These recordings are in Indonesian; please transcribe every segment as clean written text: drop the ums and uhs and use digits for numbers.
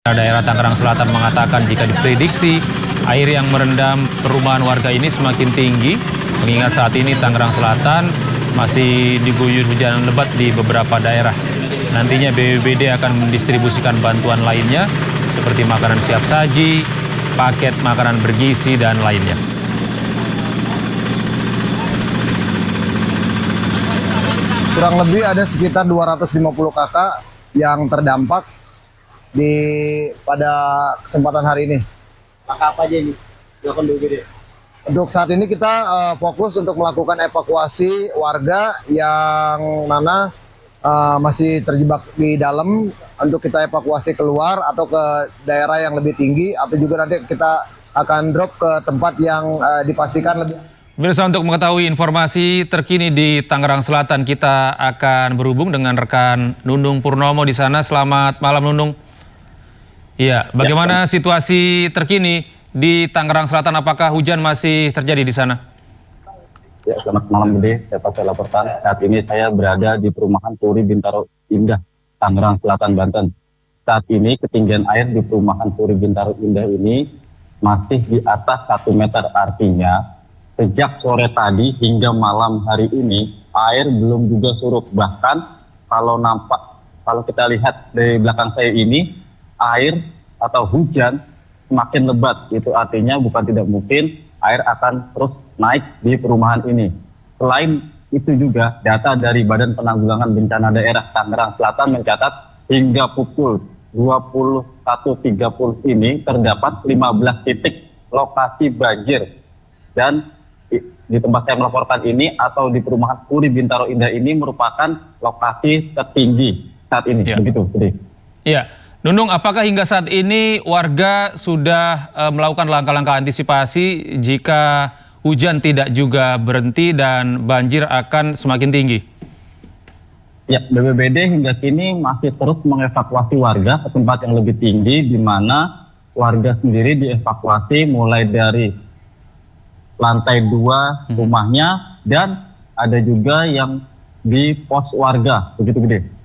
Daerah Tangerang Selatan mengatakan jika diprediksi air yang merendam perumahan warga ini semakin tinggi, mengingat saat ini Tangerang Selatan masih diguyur hujan lebat di beberapa daerah. Nantinya BPBD akan mendistribusikan bantuan lainnya seperti makanan siap saji, paket makanan bergizi, dan lainnya. Kurang lebih ada sekitar 250 kakak yang terdampak pada kesempatan hari ini. Kakak apa aja ini? Untuk saat ini kita fokus untuk melakukan evakuasi warga yang mana masih terjebak di dalam, untuk kita evakuasi keluar atau ke daerah yang lebih tinggi, atau juga nanti kita akan drop ke tempat yang dipastikan lebih. Pemirsa, untuk mengetahui informasi terkini di Tangerang Selatan, kita akan berhubung dengan rekan Nunung Purnomo di sana. Selamat malam, Nunung. Iya, bagaimana situasi terkini di Tangerang Selatan? Apakah hujan masih terjadi di sana? Ya, selamat malam Gede, dapat saya laporkan. Saat ini saya berada di perumahan Puri Bintaro Indah, Tangerang Selatan, Banten. Saat ini ketinggian air di perumahan Puri Bintaro Indah ini masih di atas 1 meter. Artinya sejak sore tadi hingga malam hari ini air belum juga surut. Bahkan kalau kita lihat dari belakang saya ini, air atau hujan semakin lebat. Itu artinya bukan tidak mungkin air akan terus naik di perumahan ini. Selain itu juga data dari Badan Penanggulangan Bencana Daerah Tangerang Selatan mencatat hingga pukul 21.30 ini terdapat 15 titik lokasi banjir. Dan di tempat saya melaporkan ini atau di perumahan Puri Bintaro Indah ini merupakan lokasi tertinggi saat ini. Ya. Begitu, Iya. Nunung, apakah hingga saat ini warga sudah melakukan langkah-langkah antisipasi jika hujan tidak juga berhenti dan banjir akan semakin tinggi? Ya, BPBD hingga kini masih terus mengevakuasi warga ke tempat yang lebih tinggi, di mana warga sendiri dievakuasi mulai dari lantai 2 rumahnya, dan ada juga yang di pos warga, begitu Gede.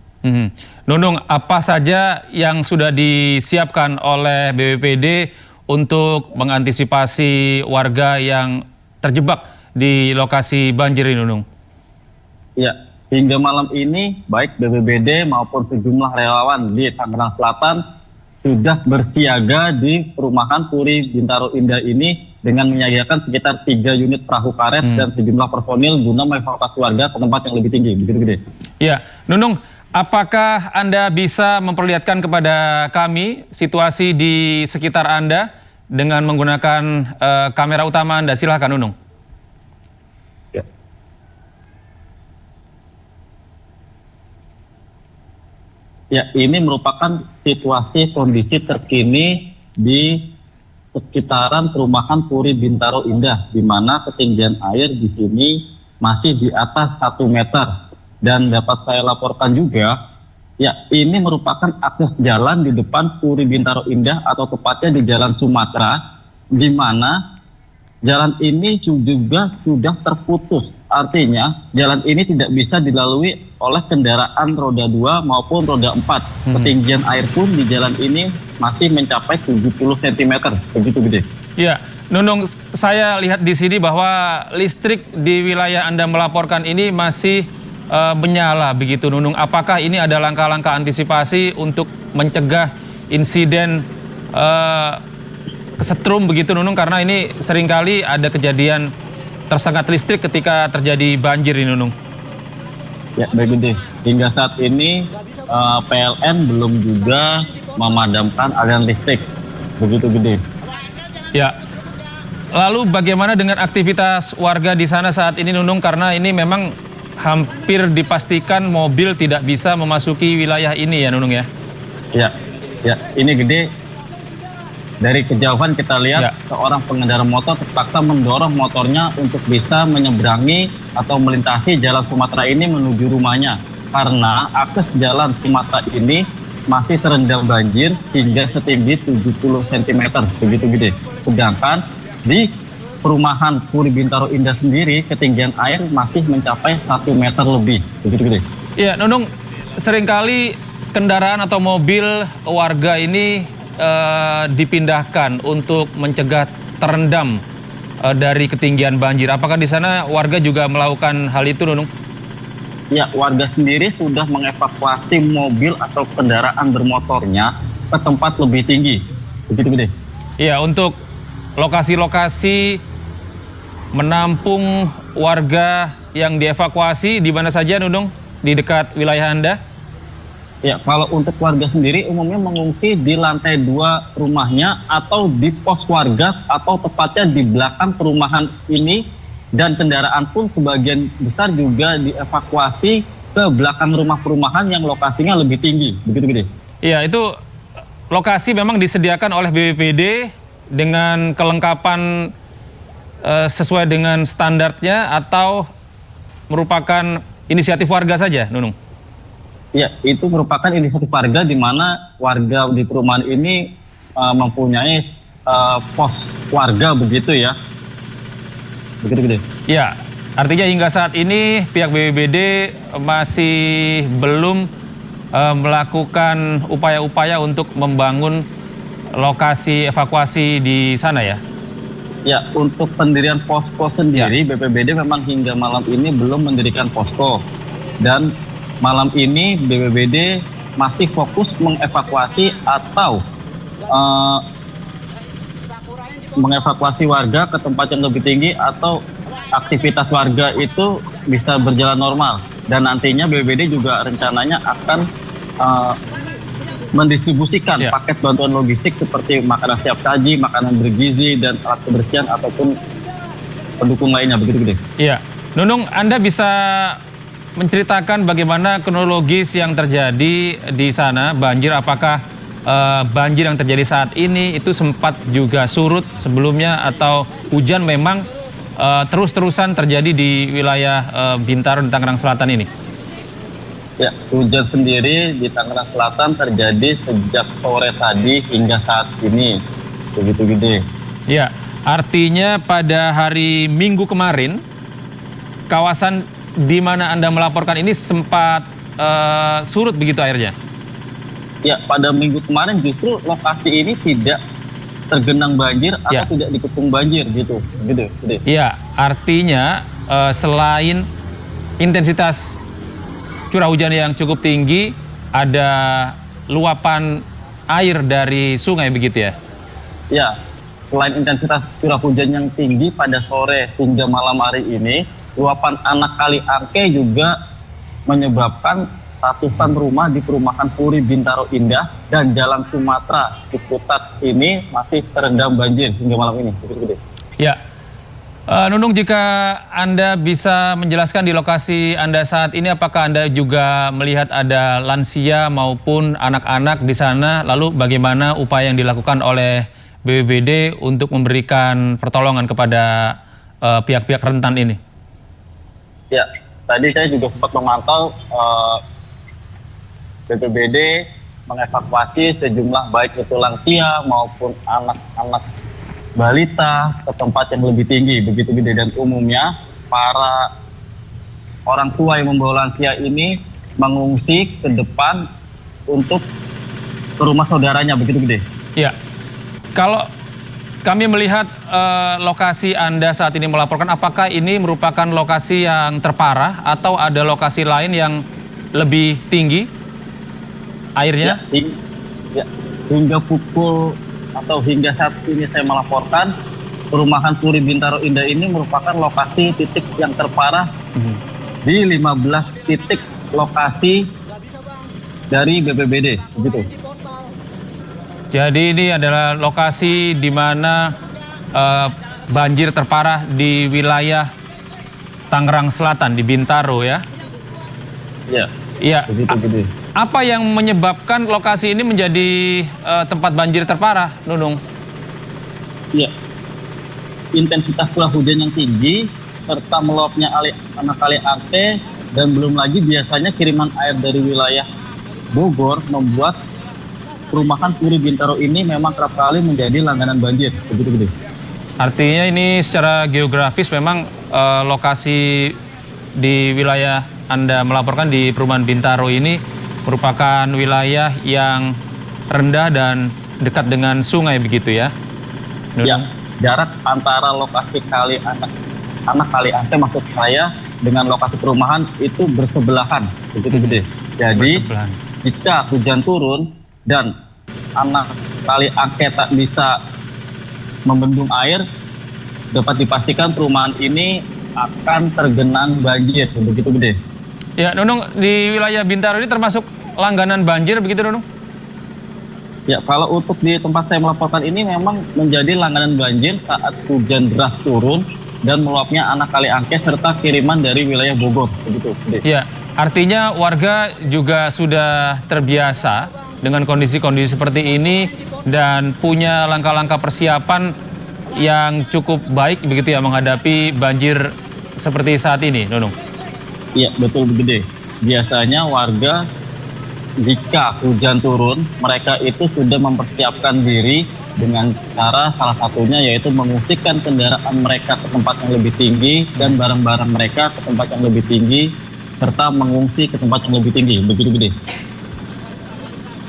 Nunung, apa saja yang sudah disiapkan oleh BPBD untuk mengantisipasi warga yang terjebak di lokasi banjir ini, Nunung? Ya, hingga malam ini baik BPBD maupun sejumlah relawan di Tangerang Selatan sudah bersiaga di perumahan Puri Bintaro Indah ini dengan menyiagakan sekitar 3 unit perahu karet dan sejumlah personil guna mengevakuasi warga ke tempat yang lebih tinggi, begitu Gede. Ya, Nunung, apakah Anda bisa memperlihatkan kepada kami situasi di sekitar Anda dengan menggunakan kamera utama Anda? Silahkan, Nunung. Ya, ini merupakan situasi kondisi terkini di sekitaran perumahan Puri Bintaro Indah, di mana ketinggian air di sini masih di atas 1 meter. Dan dapat saya laporkan juga, ya ini merupakan akses jalan di depan Puri Bintaro Indah atau tepatnya di Jalan Sumatera, di mana jalan ini juga sudah terputus. Artinya jalan ini tidak bisa dilalui oleh kendaraan roda 2 maupun roda 4. Ketinggian air pun di jalan ini masih mencapai 70 cm, begitu Gede. Ya, Nunung, saya lihat di sini bahwa listrik di wilayah Anda melaporkan ini masih menyala, begitu Nunung. Apakah ini ada langkah-langkah antisipasi untuk mencegah insiden kesetrum begitu Nunung? Karena ini seringkali ada kejadian tersengat listrik ketika terjadi banjir ini, Nunung. Ya, baik Gede. Hingga saat ini PLN belum juga memadamkan aliran listrik, begitu Gede. Ya. Lalu bagaimana dengan aktivitas warga di sana saat ini, Nunung? Karena ini memang hampir dipastikan mobil tidak bisa memasuki wilayah ini ya, Nunung ya? Ya, ini Gede. Dari kejauhan kita lihat seorang pengendara motor terpaksa mendorong motornya untuk bisa menyeberangi atau melintasi jalan Sumatera ini menuju rumahnya. Karena akses jalan Sumatera ini masih terendam banjir hingga setinggi 70 cm, begitu Gede. Sedangkan di perumahan Puri Bintaro Indah sendiri ketinggian air masih mencapai 1 meter lebih, begitu Gede. Ya, Nunung, seringkali kendaraan atau mobil warga ini dipindahkan untuk mencegah terendam dari ketinggian banjir? Apakah di sana warga juga melakukan hal itu, Nunung? Ya, warga sendiri sudah mengevakuasi mobil atau kendaraan bermotornya ke tempat lebih tinggi. Begitu, Gede. Iya, untuk lokasi-lokasi menampung warga yang dievakuasi di mana saja, Nunung, di dekat wilayah Anda? Ya, kalau untuk warga sendiri umumnya mengungsi di lantai 2 rumahnya atau di pos warga atau tepatnya di belakang perumahan ini, dan kendaraan pun sebagian besar juga dievakuasi ke belakang rumah perumahan yang lokasinya lebih tinggi. Begitu, Gede. Iya, itu lokasi memang disediakan oleh BPBD dengan kelengkapan sesuai dengan standarnya atau merupakan inisiatif warga saja, Nunung? Ya, itu merupakan inisiatif warga di mana warga di perumahan ini mempunyai pos warga begitu ya. Begitu, Gede. Ya, artinya hingga saat ini pihak BPBD masih belum melakukan upaya-upaya untuk membangun lokasi evakuasi di sana ya? Ya, untuk pendirian posko sendiri, BPBD memang hingga malam ini belum mendirikan posko. Dan malam ini BPBD masih fokus mengevakuasi atau mengevakuasi warga ke tempat yang lebih tinggi atau aktivitas warga itu bisa berjalan normal. Dan nantinya BPBD juga rencananya akan mendistribusikan paket bantuan logistik seperti makanan siap saji, makanan bergizi, dan alat kebersihan ataupun pendukung lainnya. Begitu, Gede. Iya. Nunung, Anda bisa menceritakan bagaimana kronologis yang terjadi di sana, banjir, apakah banjir yang terjadi saat ini itu sempat juga surut sebelumnya atau hujan memang terus-terusan terjadi di wilayah Bintaro di Tangerang Selatan ini? Ya, hujan sendiri di Tangerang Selatan terjadi sejak sore tadi hingga saat ini. Begitu, Gede. Ya, artinya pada hari Minggu kemarin, kawasan di mana Anda melaporkan ini sempat surut begitu airnya? Ya, pada minggu kemarin justru lokasi ini tidak tergenang banjir atau tidak dikepung banjir gitu. Gede. Iya, artinya selain intensitas curah hujan yang cukup tinggi, ada luapan air dari sungai begitu ya? Ya, selain intensitas curah hujan yang tinggi pada sore hingga malam hari ini, luapan anak kali Angke juga menyebabkan ratusan rumah di perumahan Puri Bintaro Indah dan Jalan Sumatera Ciputat ini masih terendam banjir hingga malam ini. Gede. Ya, Nunung, jika Anda bisa menjelaskan di lokasi Anda saat ini, apakah Anda juga melihat ada lansia maupun anak-anak di sana? Lalu bagaimana upaya yang dilakukan oleh BPBD untuk memberikan pertolongan kepada pihak-pihak rentan ini? Ya, tadi saya juga sempat memantau BPBD mengevakuasi sejumlah baik itu lansia maupun anak-anak balita ke tempat yang lebih tinggi, begitu, Gede. Dan umumnya para orang tua yang membawa lansia ini mengungsi ke depan untuk ke rumah saudaranya, begitu, Gede. Ya, kalau kami melihat lokasi Anda saat ini melaporkan, apakah ini merupakan lokasi yang terparah atau ada lokasi lain yang lebih tinggi airnya? Ya, hingga pukul atau hingga saat ini saya melaporkan, perumahan Puri Bintaro Indah ini merupakan lokasi titik yang terparah di 15 titik lokasi dari BPBD, begitu. Jadi ini adalah lokasi di mana banjir terparah di wilayah Tangerang Selatan, di Bintaro ya? Ya, iya. Begitu, Gede. Apa yang menyebabkan lokasi ini menjadi tempat banjir terparah, Nunung? Ya, intensitas curah hujan yang tinggi serta meluapnya anak kali Angke, dan belum lagi biasanya kiriman air dari wilayah Bogor membuat perumahan Puri Bintaro ini memang kerap kali menjadi langganan banjir. Begitu, Gede. Artinya ini secara geografis memang lokasi di wilayah Anda melaporkan di perumahan Bintaro ini merupakan wilayah yang rendah dan dekat dengan sungai begitu ya? Ya, Nunung? jarak antara lokasi kali anak kali Angke maksud saya dengan lokasi perumahan itu bersebelahan, begitu gede. Jadi Bersebelahan. jika hujan turun dan anak kali Angke tak bisa membendung air, dapat dipastikan perumahan ini akan tergenang banjir, begitu gede. Ya, Nunung, di wilayah Bintaro ini termasuk langganan banjir begitu, Nunung? Ya, kalau untuk di tempat saya melaporkan ini memang menjadi langganan banjir saat hujan deras turun dan meluapnya anak kali Angke serta kiriman dari wilayah Bogor, begitu gede. Ya, artinya warga juga sudah terbiasa dengan kondisi-kondisi seperti ini dan punya langkah-langkah persiapan yang cukup baik begitu ya menghadapi banjir seperti saat ini, Nunung. Iya, betul gede. Biasanya warga jika hujan turun, mereka itu sudah mempersiapkan diri dengan cara salah satunya yaitu mengungsikan kendaraan mereka ke tempat yang lebih tinggi dan barang-barang mereka ke tempat yang lebih tinggi serta mengungsi ke tempat yang lebih tinggi, begitu gede.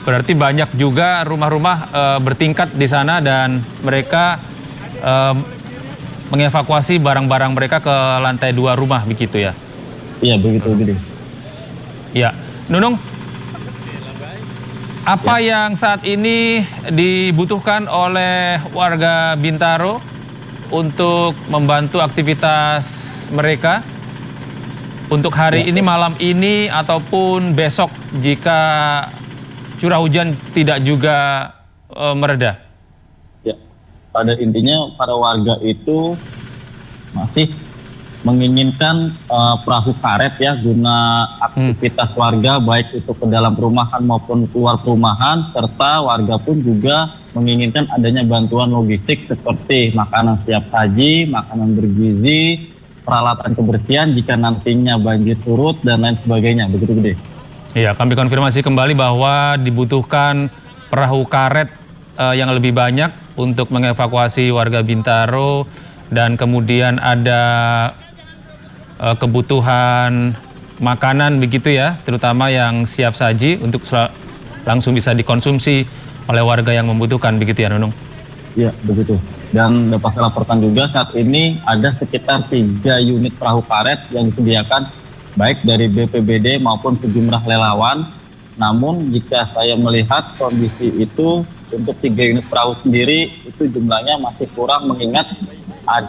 Berarti banyak juga rumah-rumah bertingkat di sana dan mereka mengevakuasi barang-barang mereka ke lantai 2 rumah begitu ya? Iya, begitu gede. Ya, Nunung, apa yang saat ini dibutuhkan oleh warga Bintaro untuk membantu aktivitas mereka untuk hari ini, malam ini, ataupun besok jika curah hujan tidak juga mereda? Ya, pada intinya para warga itu masih menginginkan perahu karet ya guna aktivitas warga baik itu ke dalam perumahan maupun keluar perumahan, serta warga pun juga menginginkan adanya bantuan logistik seperti makanan siap saji, makanan bergizi, peralatan kebersihan jika nantinya banjir surut dan lain sebagainya, begitu gede. Iya, kami konfirmasi kembali bahwa dibutuhkan perahu karet yang lebih banyak untuk mengevakuasi warga Bintaro dan kemudian ada kebutuhan makanan begitu ya, terutama yang siap saji untuk langsung bisa dikonsumsi oleh warga yang membutuhkan begitu ya, Nunung? Iya, begitu. Dan dapat saya laporkan juga saat ini ada sekitar 3 unit perahu karet yang disediakan baik dari BPBD maupun sejumlah relawan. Namun jika saya melihat kondisi itu untuk 3 unit perahu sendiri itu jumlahnya masih kurang mengingat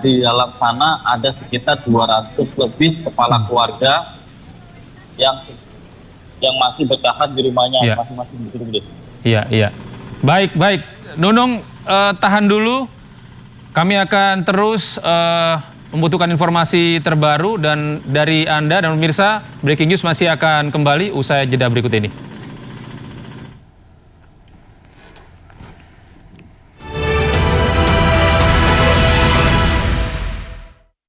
di dalam sana ada sekitar 200 lebih kepala keluarga yang masih bertahan di rumahnya masing-masing, begitu gede. Iya, iya. Baik, baik. Nunung, tahan dulu. Kami akan terus membutuhkan informasi terbaru dan dari Anda dan pemirsa, Breaking News masih akan kembali usai jeda berikut ini.